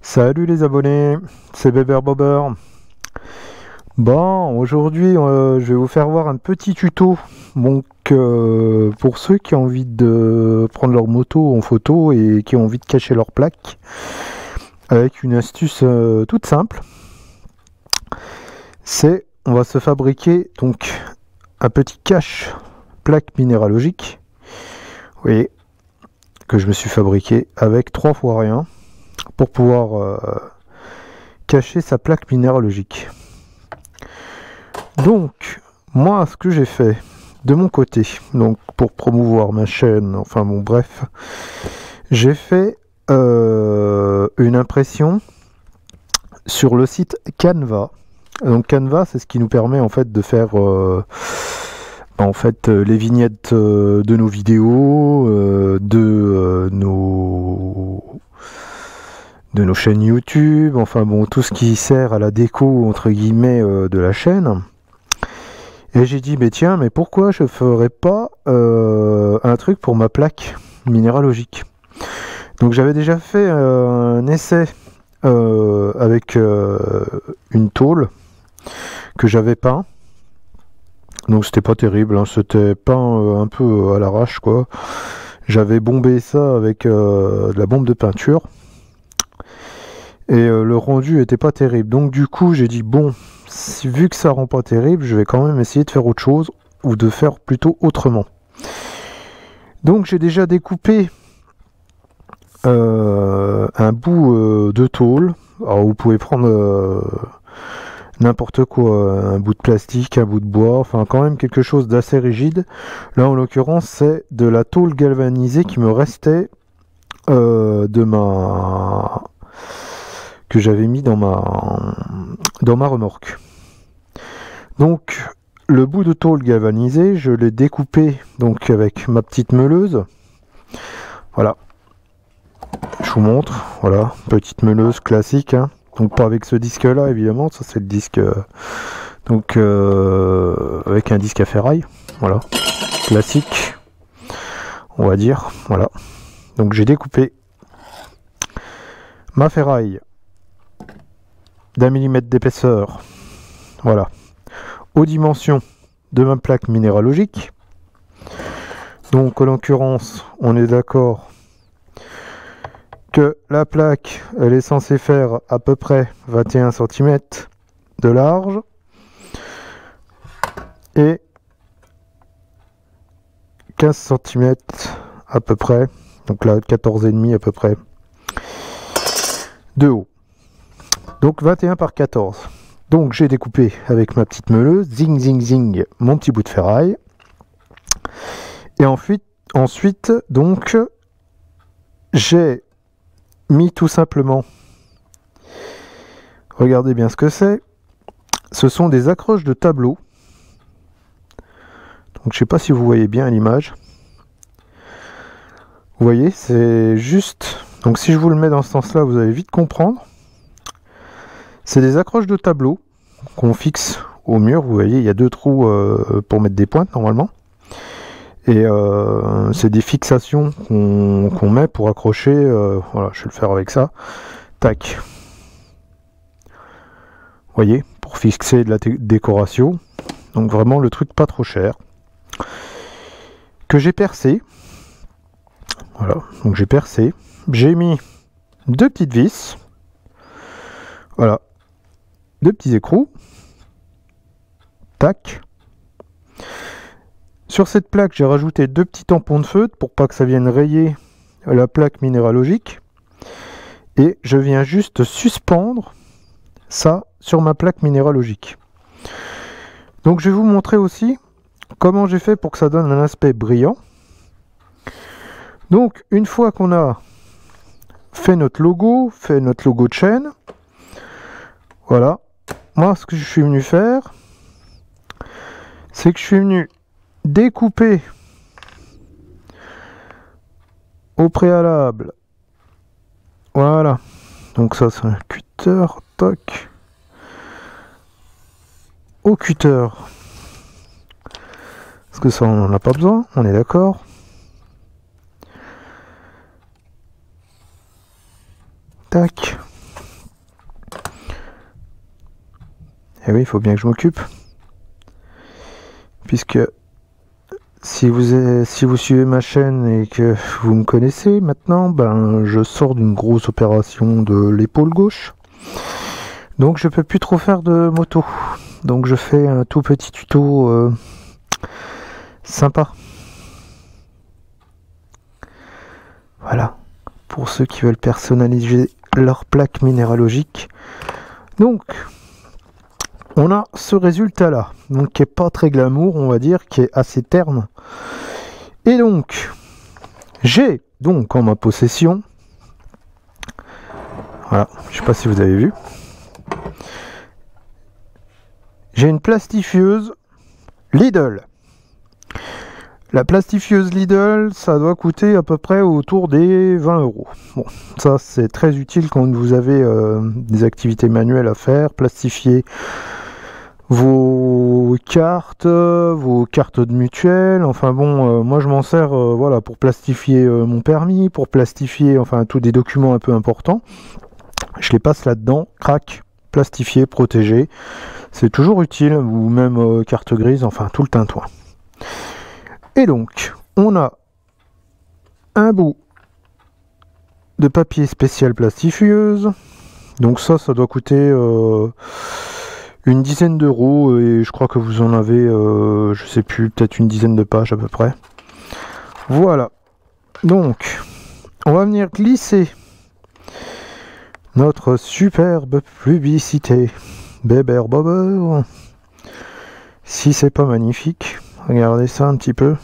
Salut les abonnés, c'est Bébert Bobber. Bon, aujourd'hui je vais vous faire voir un petit tuto. Donc pour ceux qui ont envie de prendre leur moto en photo et qui ont envie de cacher leur plaque, avec une astuce toute simple, c'est on va se fabriquer donc un petit cache plaque minéralogique. Vous voyez que je me suis fabriqué avec 3 fois rien pour pouvoir cacher sa plaque minéralogique. Donc moi ce que j'ai fait de mon côté, donc pour promouvoir ma chaîne, enfin bon bref, j'ai fait une impression sur le site Canva. Donc Canva, c'est ce qui nous permet en fait de faire les vignettes de nos vidéos, de nos chaînes YouTube, enfin bon, tout ce qui sert à la déco entre guillemets de la chaîne. Et j'ai dit, mais tiens, mais pourquoi je ferais pas un truc pour ma plaque minéralogique? Donc j'avais déjà fait un essai avec une tôle que j'avais peint. Donc c'était pas terrible, hein, c'était peint un peu à l'arrache quoi. J'avais bombé ça avec de la bombe de peinture. Et le rendu était pas terrible. Donc du coup j'ai dit bon, vu que ça rend pas terrible, je vais quand même essayer de faire autre chose, ou de faire plutôt autrement. Donc j'ai déjà découpé un bout de tôle. Alors vous pouvez prendre n'importe quoi, un bout de plastique, un bout de bois, enfin quand même quelque chose d'assez rigide. Là en l'occurrence c'est de la tôle galvanisée qui me restait que j'avais mis dans ma remorque. Donc le bout de tôle galvanisé, je l'ai découpé donc avec ma petite meuleuse. Voilà. Je vous montre, voilà, petite meuleuse classique, hein. Donc pas avec ce disque là évidemment, ça c'est le disque avec un disque à ferraille, voilà, classique, on va dire, voilà. Donc j'ai découpé ma ferraille d'1 millimètre d'épaisseur, voilà, aux dimensions de ma plaque minéralogique. Donc en l'occurrence, on est d'accord que la plaque, elle est censée faire à peu près 21 cm de large et 15 cm à peu près, donc là 14,5 à peu près de haut. Donc 21 par 14. Donc j'ai découpé avec ma petite meuleuse, zing zing zing, mon petit bout de ferraille. Et ensuite donc j'ai mis tout simplement, regardez bien ce que c'est, ce sont des accroches de tableau. Donc je sais pas si vous voyez bien l'image. Vous voyez, c'est juste, donc si je vous le mets dans ce sens là, vous allez vite comprendre. C'est des accroches de tableau qu'on fixe au mur. Vous voyez, il y a 2 trous pour mettre des pointes normalement. Et c'est des fixations qu'on met pour accrocher. Voilà, je vais le faire avec ça. Tac. Vous voyez, pour fixer de la décoration. Donc vraiment le truc pas trop cher. Que j'ai percé. Voilà, donc j'ai percé. J'ai mis 2 petites vis. Voilà. 2 petits écrous. Tac. Sur cette plaque, j'ai rajouté 2 petits tampons de feutre pour pas que ça vienne rayer la plaque minéralogique. Et je viens juste suspendre ça sur ma plaque minéralogique. Donc je vais vous montrer aussi comment j'ai fait pour que ça donne un aspect brillant. Donc une fois qu'on a fait notre logo de chaîne, voilà. Moi ce que je suis venu faire, c'est que je suis venu découper au préalable, voilà, donc ça c'est un cutter, toc, au cutter, parce que ça on n'en a pas besoin, on est d'accord. Tac, Et oui, il faut bien que je m'occupe. Puisque si vous suivez ma chaîne et que vous me connaissez maintenant, ben je sors d'une grosse opération de l'épaule gauche. Donc je peux plus trop faire de moto. Donc je fais un tout petit tuto sympa. Voilà. Pour ceux qui veulent personnaliser leur plaque minéralogique. Donc on a ce résultat là, donc qui est pas très glamour, on va dire, qui est assez terne. Et donc j'ai donc en ma possession, voilà, je sais pas si vous avez vu, j'ai une plastifieuse Lidl. La plastifieuse Lidl, ça doit coûter à peu près autour des 20 €. Bon, ça c'est très utile quand vous avez des activités manuelles à faire, plastifier vos cartes de mutuelle, enfin bon, moi je m'en sers voilà, pour plastifier mon permis, pour plastifier enfin tous des documents un peu importants. Je les passe là-dedans, crac, plastifié, protégé. C'est toujours utile, ou même carte grise, enfin tout le tintouin. Et donc, on a un bout de papier spécial plastifieuse. Donc ça doit coûter une dizaine d'euros et je crois que vous en avez, je sais plus, peut-être une dizaine de pages à peu près. Voilà. Donc, on va venir glisser notre superbe publicité. Beber Bobber. Si c'est pas magnifique, regardez ça un petit peu.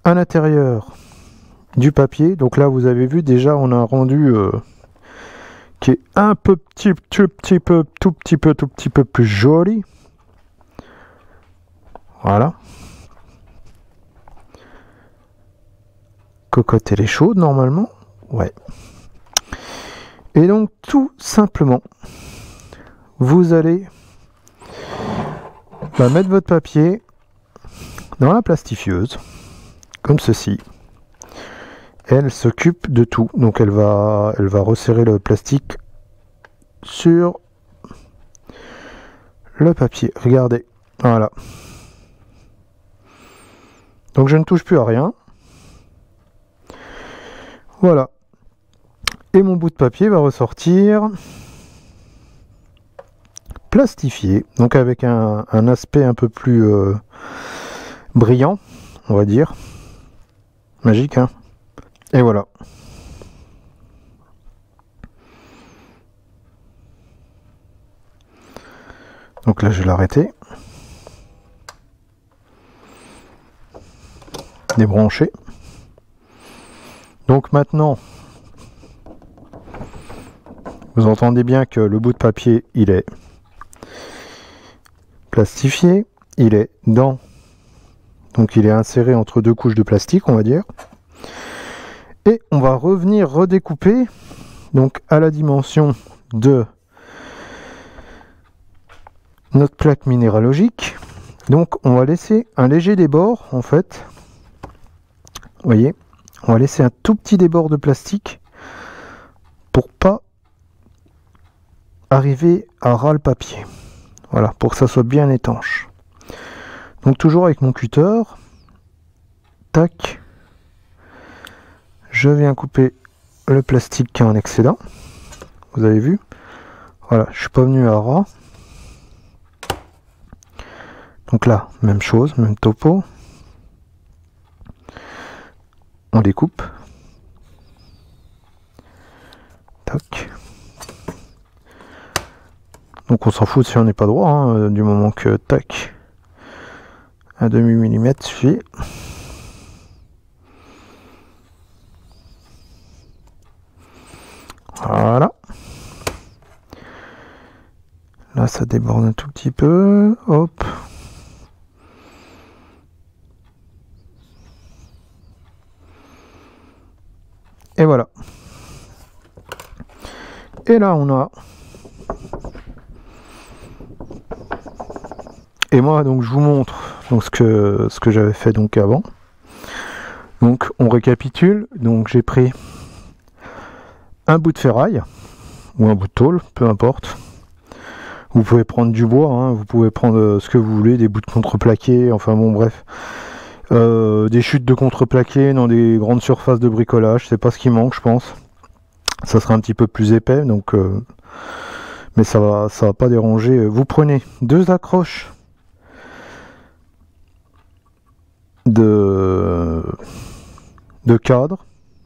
À l'intérieur du papier, donc là vous avez vu déjà on a un rendu qui est un tout petit peu plus joli. Voilà. Cocotte elle est chaude normalement. Ouais. Et donc tout simplement, vous allez mettre votre papier dans la plastifieuse, comme ceci. Elle s'occupe de tout, donc elle va resserrer le plastique sur le papier. Regardez, voilà. Donc je ne touche plus à rien. Voilà. Et mon bout de papier va ressortir plastifié, donc avec un aspect un peu plus brillant, on va dire. Magique, hein. Et voilà. Donc là, je vais l'arrêter. Débrancher. Donc maintenant, vous entendez bien que le bout de papier, il est plastifié. Il est dans... Donc il est inséré entre deux couches de plastique, on va dire. Et on va revenir redécouper donc à la dimension de notre plaque minéralogique. Donc on va laisser un léger débord en fait. Vous voyez, on va laisser un tout petit débord de plastique pour pas arriver à ras le papier. Voilà, pour que ça soit bien étanche. Donc toujours avec mon cutter, tac. Je viens couper le plastique qui est en excédent. Vous avez vu? Voilà, je suis pas venu à ras. Donc là, même chose, même topo. On découpe. Tac. Donc on s'en fout si on n'est pas droit, hein, du moment que tac. Un demi millimètre suffit. Voilà. Là, ça déborde un tout petit peu. Hop. Et voilà. Et là, on a... Et moi, donc, je vous montre donc, ce que j'avais fait donc avant. Donc, on récapitule. Donc, j'ai pris un bout de ferraille ou un bout de tôle, peu importe. Vous pouvez prendre du bois, hein, vous pouvez prendre ce que vous voulez, des bouts de contreplaqué, enfin bon bref. Des chutes de contreplaqué dans des grandes surfaces de bricolage, c'est pas ce qui manque je pense. Ça sera un petit peu plus épais, donc mais ça va pas déranger. Vous prenez 2 accroches de cadre,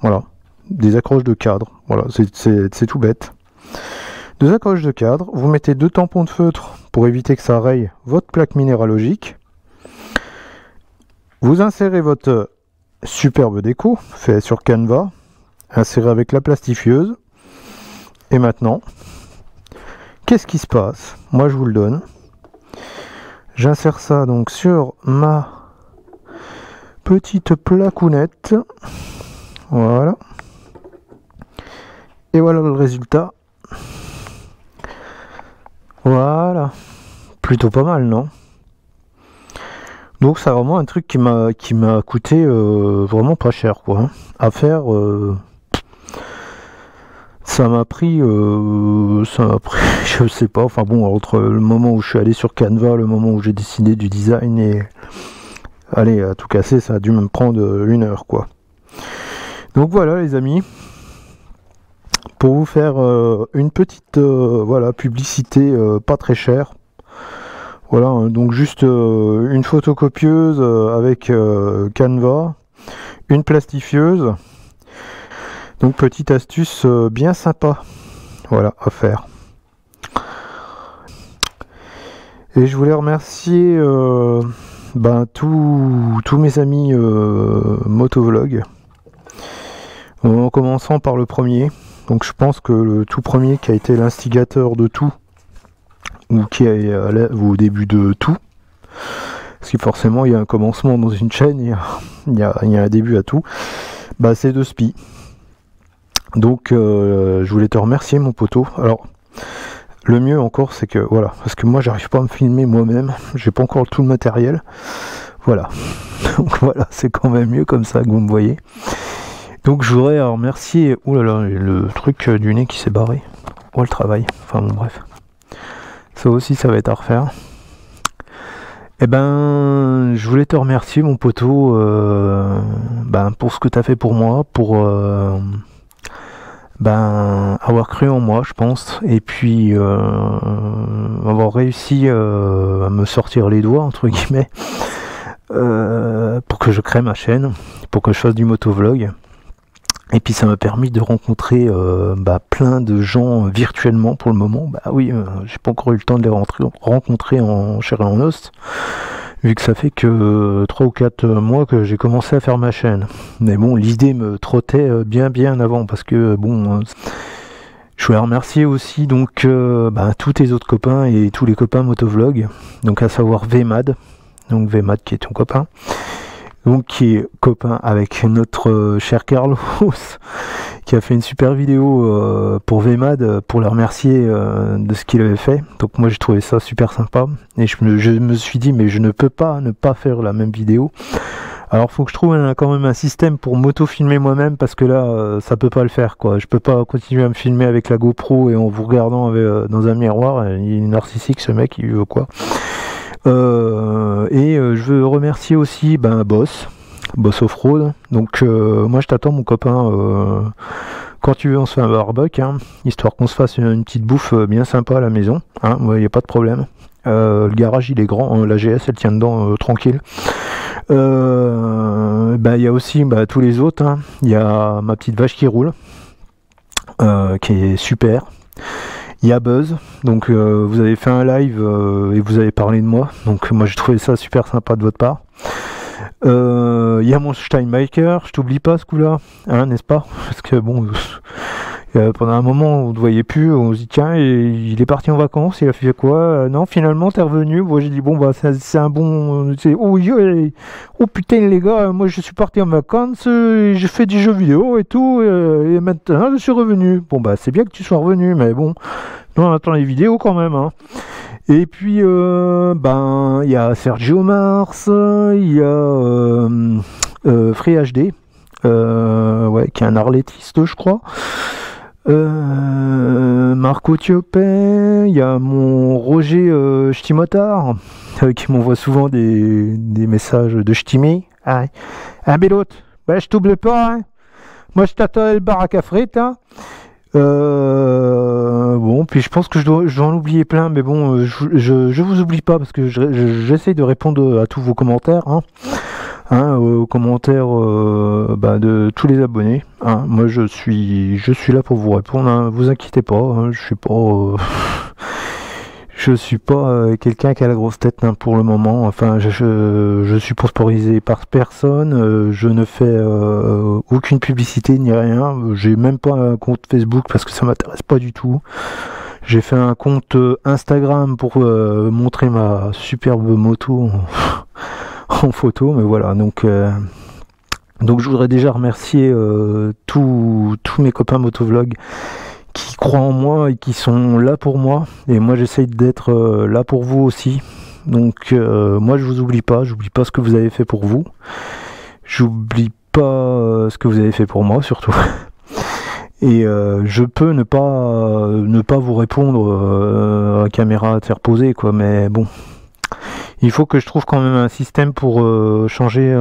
voilà, des accroches de cadre, voilà, c'est tout bête. 2 accroches de cadre, vous mettez 2 tampons de feutre pour éviter que ça raye votre plaque minéralogique. Vous insérez votre superbe déco fait sur Canva, inséré avec la plastifieuse. Et maintenant, qu'est-ce qui se passe? Moi je vous le donne. J'insère ça donc sur ma petite placounette. Voilà. Et voilà le résultat. Voilà. Plutôt pas mal, non? Donc c'est vraiment un truc qui m'a coûté vraiment pas cher, quoi. À faire, ça m'a pris, je sais pas, enfin bon, entre le moment où je suis allé sur Canva, le moment où j'ai décidé du design et allez, à tout casser, ça a dû me prendre 1 heure, quoi. Donc voilà les amis, pour vous faire une petite voilà, publicité pas très chère. Voilà, hein, donc juste une photocopieuse avec Canva, une plastifieuse. Donc petite astuce bien sympa, voilà, à faire. Et je voulais remercier tous mes amis motovlog. En commençant par le premier. Donc je pense que le tout premier qui a été l'instigateur de tout, ou qui est au début de tout, parce que forcément il y a un commencement dans une chaîne, il y a un début à tout, bah c'est de Spi. Donc je voulais te remercier mon poteau. Alors le mieux encore c'est que voilà, parce que moi j'arrive pas à me filmer moi-même, j'ai pas encore tout le matériel, voilà. Donc voilà, c'est quand même mieux comme ça que vous me voyez. Donc je voudrais remercier, oh là là, le truc du nez qui s'est barré, oh le travail, enfin bon bref, ça aussi ça va être à refaire. Eh ben, je voulais te remercier mon poteau pour ce que tu as fait pour moi, pour avoir cru en moi je pense, et puis avoir réussi à me sortir les doigts entre guillemets pour que je crée ma chaîne, pour que je fasse du motovlog. Et puis ça m'a permis de rencontrer plein de gens virtuellement pour le moment. Bah oui, j'ai pas encore eu le temps de les rencontrer en chair et en os, vu que ça fait que 3 ou 4 mois que j'ai commencé à faire ma chaîne. Mais bon, l'idée me trottait bien avant, parce que bon, je voulais remercier aussi donc tous tes autres copains et tous les copains motovlog, donc à savoir VMAD, donc VMAD qui est ton copain. Donc qui est copain avec notre cher Carlos, qui a fait une super vidéo pour VMAD, pour le remercier de ce qu'il avait fait. Donc moi j'ai trouvé ça super sympa, et je me suis dit mais je ne peux pas ne pas faire la même vidéo. Alors faut que je trouve quand même un système pour m'auto-filmer moi-même, parce que là ça peut pas le faire, quoi. Je peux pas continuer à me filmer avec la GoPro et en vous regardant dans un miroir. Il est narcissique ce mec, il veut quoi. Je veux remercier aussi Boss Offroad. Donc moi je t'attends mon copain, quand tu veux on se fait un barbecue, hein, histoire qu'on se fasse une petite bouffe bien sympa à la maison, hein, il n'y a pas de problème. Le garage il est grand, hein, la GS elle tient dedans tranquille. Il y a aussi tous les autres, hein. Il y a ma petite vache qui roule, qui est super. Il y a Buzz, donc vous avez fait un live et vous avez parlé de moi, donc moi j'ai trouvé ça super sympa de votre part. Il y a mon Steinmaker, je t'oublie pas ce coup-là, hein, n'est-ce pas? Parce que bon, pendant un moment on ne voyait plus, on se dit tiens, il est parti en vacances, il a fait quoi? Non, finalement t'es revenu. Moi j'ai dit bon c'est un bon, oh putain les gars, moi je suis parti en vacances, j'ai fait des jeux vidéo et tout, et maintenant je suis revenu. Bon c'est bien que tu sois revenu, mais bon, nous on attend les vidéos quand même, hein. Et puis il y a Sergio Mars, il y a Free HD, qui est un arlétiste je crois. Marco Thiopet, il y a mon Roger Ch'timotard, qui m'envoie souvent des messages de Ch'timi. Ah, hein, Bélote, bah, je t'oublie pas, hein. Moi je t'attends le baraque à frites, hein. Bon, puis je pense que je dois en oublier plein, mais bon, je vous oublie pas parce que j'essaye de répondre à tous vos commentaires, hein, aux commentaires de tous les abonnés. Hein. Moi, je suis là pour vous répondre. Hein. Vous inquiétez pas, hein, je suis pas quelqu'un qui a la grosse tête pour le moment. Enfin, je suis sponsorisé par personne. Je ne fais aucune publicité ni rien. J'ai même pas un compte Facebook parce que ça m'intéresse pas du tout. J'ai fait un compte Instagram pour montrer ma superbe moto en photo. Mais voilà, donc je voudrais déjà remercier tous mes copains motovlog qui croient en moi et qui sont là pour moi, et moi j'essaye d'être là pour vous aussi. Donc moi je vous oublie pas, j'oublie pas ce que vous avez fait pour vous, j'oublie pas ce que vous avez fait pour moi surtout. Et je peux ne pas vous répondre à caméra interposée quoi, mais bon, il faut que je trouve quand même un système pour changer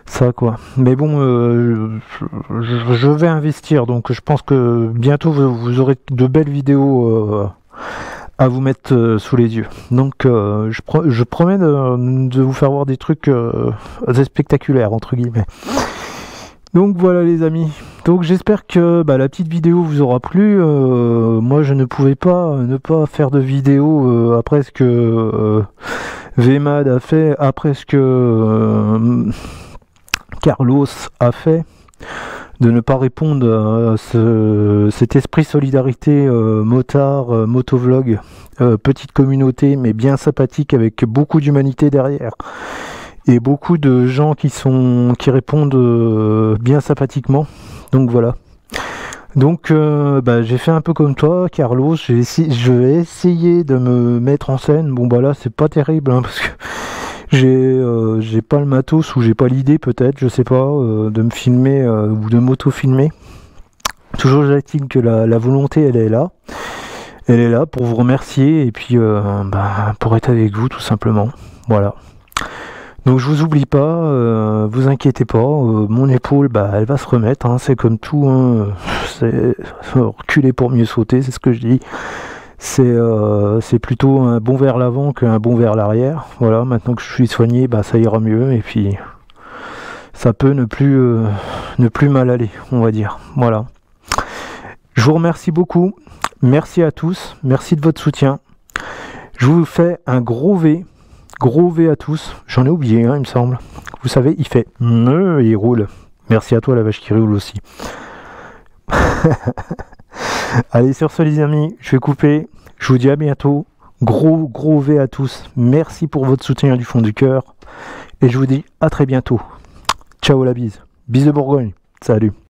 ça quoi. Mais bon, je vais investir, donc je pense que bientôt vous aurez de belles vidéos à vous mettre sous les yeux. Donc je promets de vous faire voir des trucs assez spectaculaires entre guillemets. Donc voilà les amis, donc j'espère que la petite vidéo vous aura plu. Moi je ne pouvais pas ne pas faire de vidéo après ce que VMAD a fait, après ce que Carlos a fait, de ne pas répondre à cet esprit solidarité motard, motovlog, petite communauté mais bien sympathique avec beaucoup d'humanité derrière et beaucoup de gens qui répondent bien sympathiquement. Donc voilà. Donc j'ai fait un peu comme toi Carlos, je vais essayer de me mettre en scène. Bon là c'est pas terrible parce que j'ai pas le matos ou j'ai pas l'idée peut-être, je sais pas, de me filmer ou de m'auto-filmer. Toujours est-il que la volonté elle est là. Elle est là pour vous remercier et puis pour être avec vous tout simplement. Voilà. Donc je vous oublie pas, vous inquiétez pas, mon épaule elle va se remettre, hein, c'est comme tout, hein, c'est reculer pour mieux sauter, c'est ce que je dis. C'est plutôt un bond vers l'avant qu'un bond vers l'arrière. Voilà, maintenant que je suis soigné, ça ira mieux et puis ça peut ne plus mal aller, on va dire. Voilà. Je vous remercie beaucoup. Merci à tous. Merci de votre soutien. Je vous fais un gros V. Gros V à tous. J'en ai oublié, il me semble. Vous savez, il fait et il roule. Merci à toi, la vache qui roule aussi. Allez, sur ce les amis, je vais couper. Je vous dis à bientôt. Gros V à tous. Merci pour votre soutien du fond du cœur. Et je vous dis à très bientôt. Ciao la bise. Bise de Bourgogne. Salut.